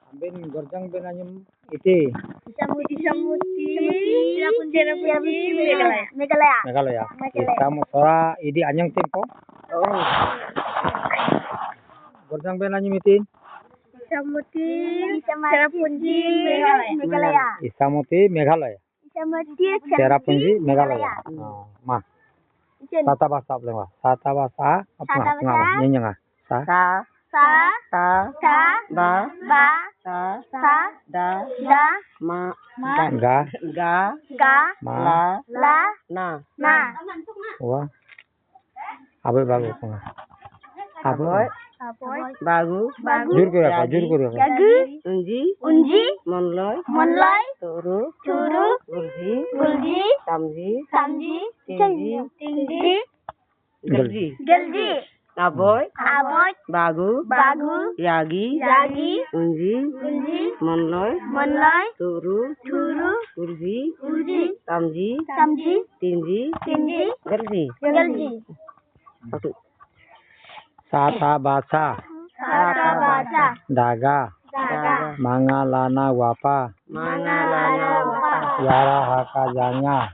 Ambin gorjang benanyum iti. Isamuti, Cherrapunji, Meghalaya. Kamu sora idi anyang tempo. Gorjang benanyum iti. Isamuti, Cherrapunji, Meghalaya. Isamuti Meghalaya. Cherrapunji Meghalaya. Mah. Sata bahasa apa lengah? Sata bahasa apa lengah? Nyenyang Sa, Ta, ba, sa, da, ma, ga, la, na. wah. Aboy bagus lengah. Aboy. Bagu, Jur kira apa? Yagu, Unji, monloy, turu, Gulji, tamji, Tingji, Gelji, aboy, Bagu, yagi, unji, monloy, turu, gurji, tamji, tingji, gerji. Satu. Sata bahasa. Daga. Mangalana wapa. Yara hakajanya.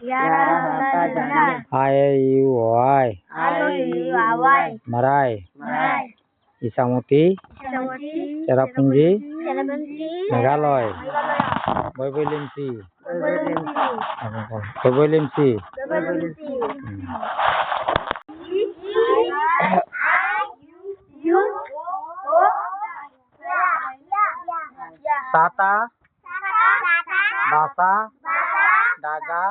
Ayu wai. Marai. Isamuti. Cherrapunji. Meghalaya. Boybolimsi. Sata. Basa. Daga.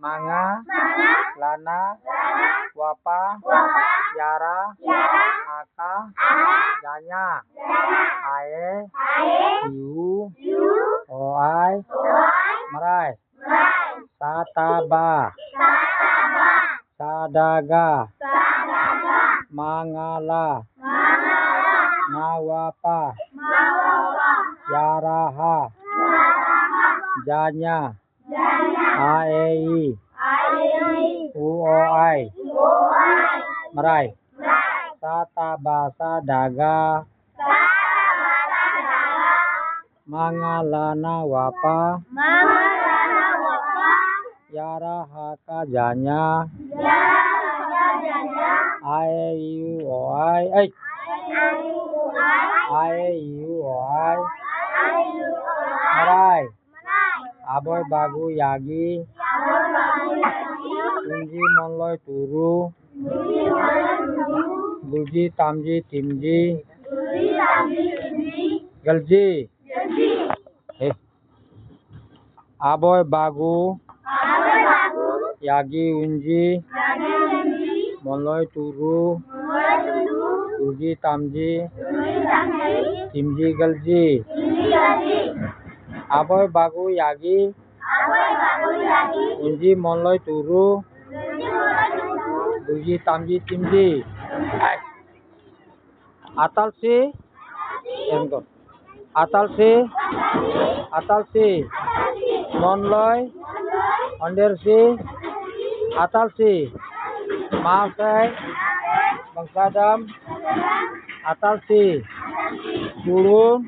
Manga. Lana. Wapa. Yara. Haka. Janya. Ae. Yu. Oai. Marai. Sataba. Sadaga. Mangala. Nawapa. Yaraha. Janya. Aei. Uoai. Marai. Sataba sadaga. Mangalana wapa. Yaraha kajanya. Aei uoai. Marai. Aboy bagu yagi. Unji monloy turu. Gulji tamji timji. Gelji. Aboy bagu. Yagi unji. Monloy turu. Gulji tamji. Timji gelji. Aboy bagu yagi. Unji monloy turu. Gulji tamji timji. Atalsi. Atalsi. Monloy. Ondersi. Atalsi. Masai. Bangsadam. Atalsi. Turun.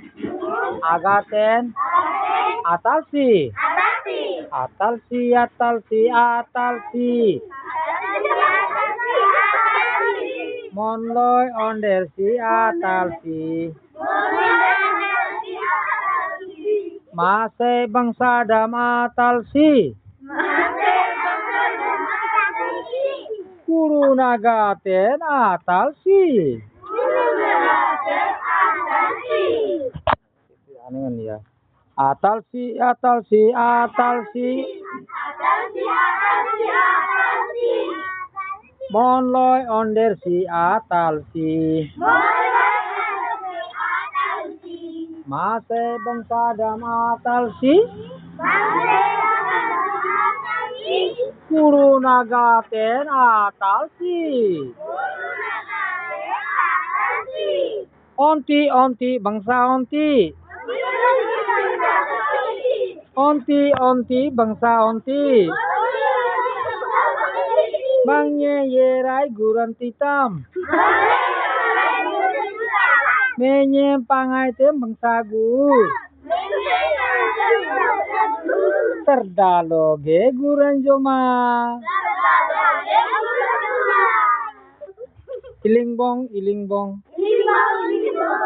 Agaten. Atalsi. Monloy ondersi atalsi. Masai bangsadam atalsi. Kurun agaten atalsi. Aneh ya. Atalsi. Monloy ondersi atalsi. Masai bangsadam atalsi. Kurun agaten atalsi. Onti bangsa onti. Onti bangsa onti. Bangnya yerai guran titam. Menyem pangai tem bangsagu. Terdaloge guran joma. Ilingbong, ilingbong.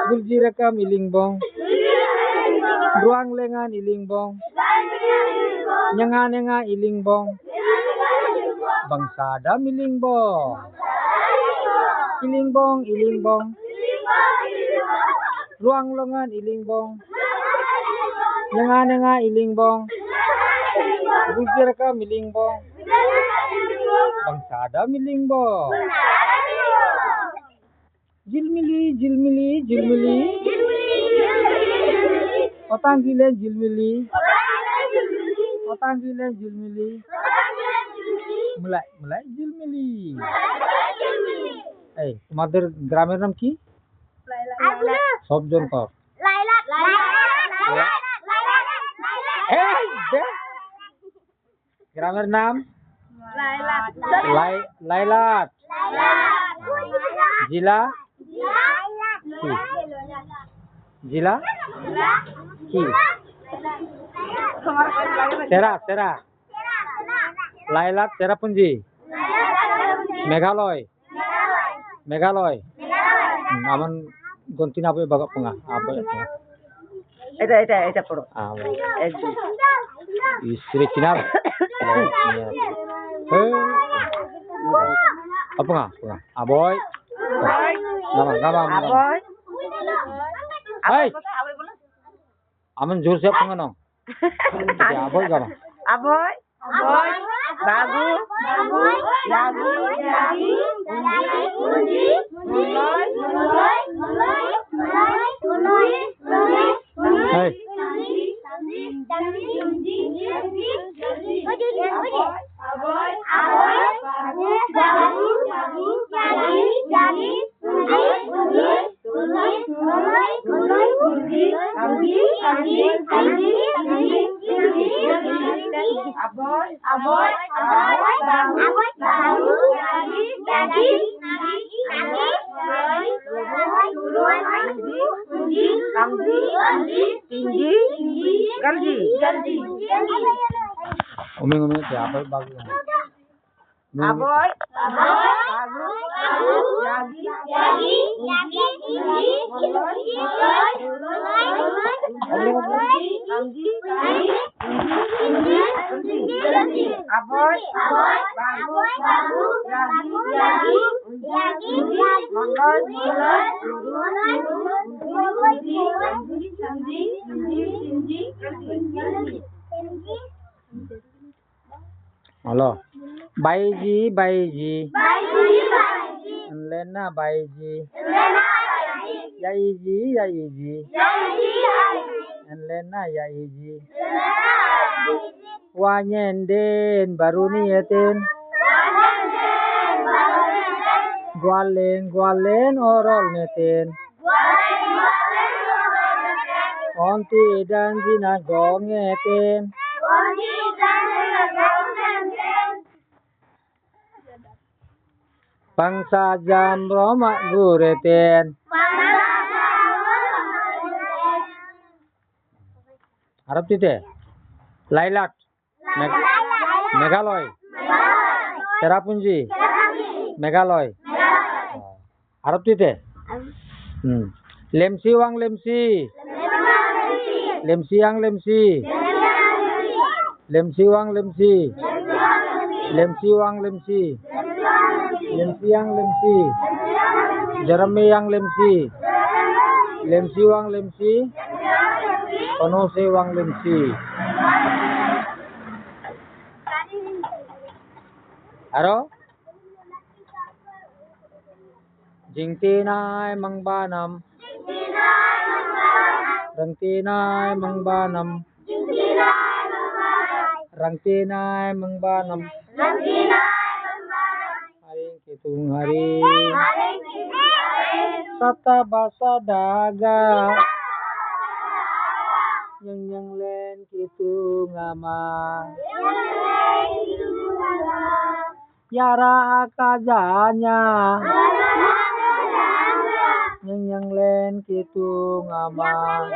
Gulji rekam ilingbong. Ruang lengan ilingbong. Nyenga ilingbong. Bangsada ilingbong. Ilingbong, ilingbong. Ruang lengan ilingbong. Nyenga ilingbong. Gulji rekam ilingbong. Bangsada ilingbong. Jilmili, jilmili, jilmili. Otang gilen jilmili. Otang gilen jilmili. Mulai jilmili. তোমাদের গ্রামের নাম কি? সবজন কর। গ্রামের নাম লাইলাট। জেলা জেলা কি? সেরা লাইলাট চেরাপুঞ্জি। Meghalaya aman gontin apa bagak pengah apa এটা পড়ো। istri kinar apa nggak aboy nggak aboy hai aman jur siap pengenong aboy nggak aboy bagu yagi unji hai Umi siapa bagus? Aboy, bagu, yagi, aboy, Halo, Baiji. Lena Baiji. Yaiji. Lena Yaiji. Wanyenden baru niatin. Gwalen orol netin. Onti dan zina gongetin. Bangsa jamro mak guretin. Arab tite. Lailat. Meghaloi. Cherrapunji. Meghaloi. Arab tite. Lemsi. Jeremiyang lemsi. Onosewang lemsi. Aro? Jingtinay mangbanam. Rangtinay mangbanam. Hari kitung hari. Sata basa daga. Yang len kitung ama. Yara akajanya. Yang len kitung ama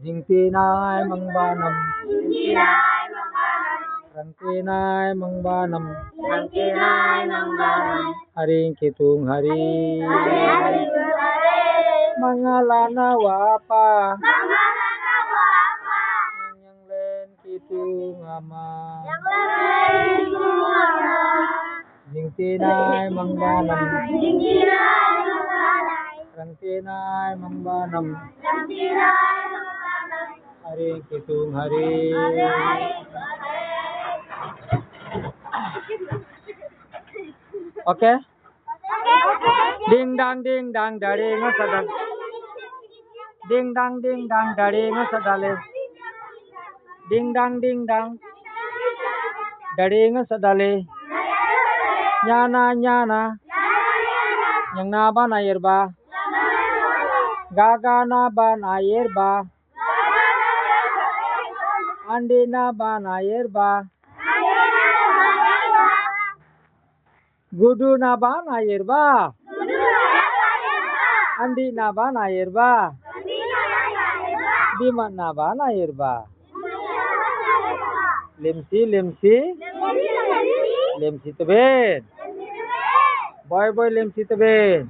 jingtinay mangbanam rangtinay mangbanam haring kitung hari mangalana wapa yang len kitung ama jingtinay mangbanam rangtinay mangbanam haring kitung hari okay ding dang dari ngasadal ding dang dari ngasadale ding dang dari ngasadale nyana yang naba na yerba gaga naba na yerba andi naba na yerba gudu naba na yerba andi naba na yerba Bima naba na yerba lemsi teben boy lemsi teben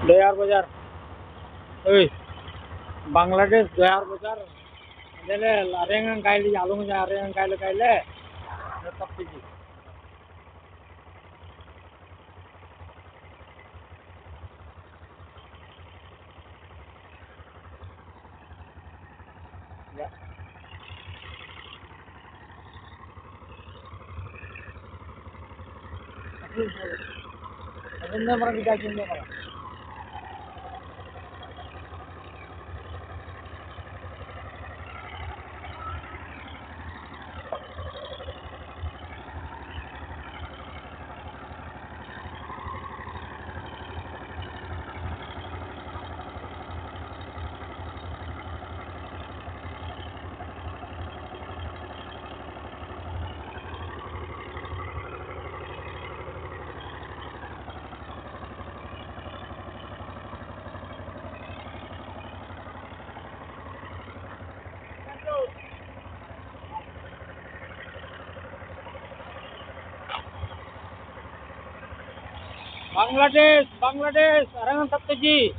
Doyar Bazar Bangladesh Doyar Bazar dele arengan kaili alung ja arengan kaile tetap tinggi ya Ini orang digajinya malah. Bangladesh, Arangan Taptaji.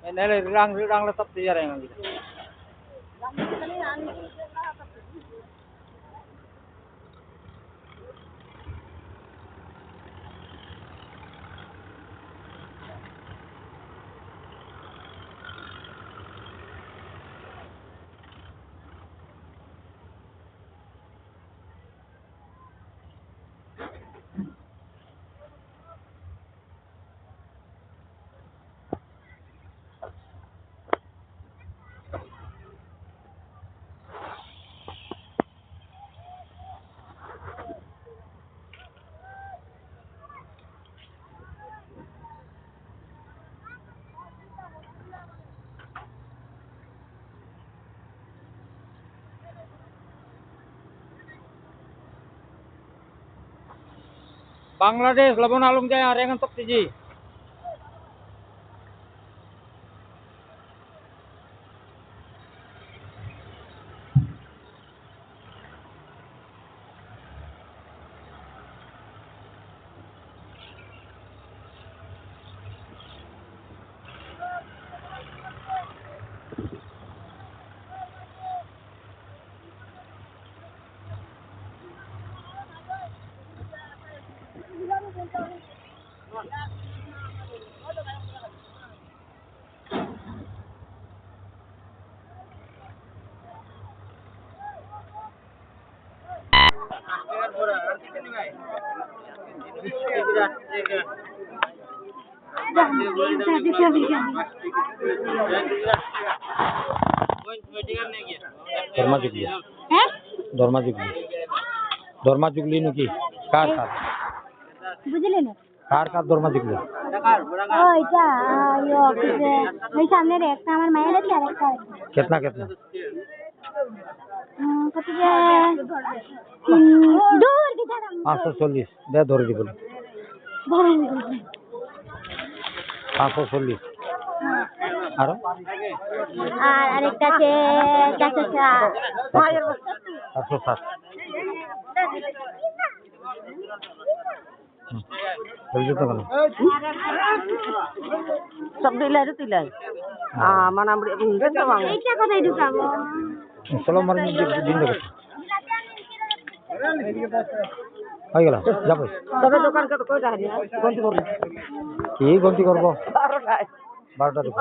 Nele rang la tap tiya rahenga gitu. Bangladesh লবণ আলম যায় রেগান তপ্তিজি ধর্মা যুগলি ধর্মা যুগলি ধর্মা যুগলি নাকি কার কার বুঝলি না কার কার ধর্মা যুগলি ওইটা ওই সামনে একটা আমার মায়ের আছে আর একটা কেতনা কেতনা কত যে দূর দিকে 540 দে ধরে দিব 540 আর আর আরেকটা আছে 460 বলছো তো কেন সব দিলাই তো দিলাই মানে আমরা বেচতে পাবো এইটা কোথায় ঢুকাবো চলো মার দিন দেবো হয়ে গেল যাবো তবে দোকান কত কই রাখি গন্তি করলি কি গন্তি করবো 12টায় 12টা দিবো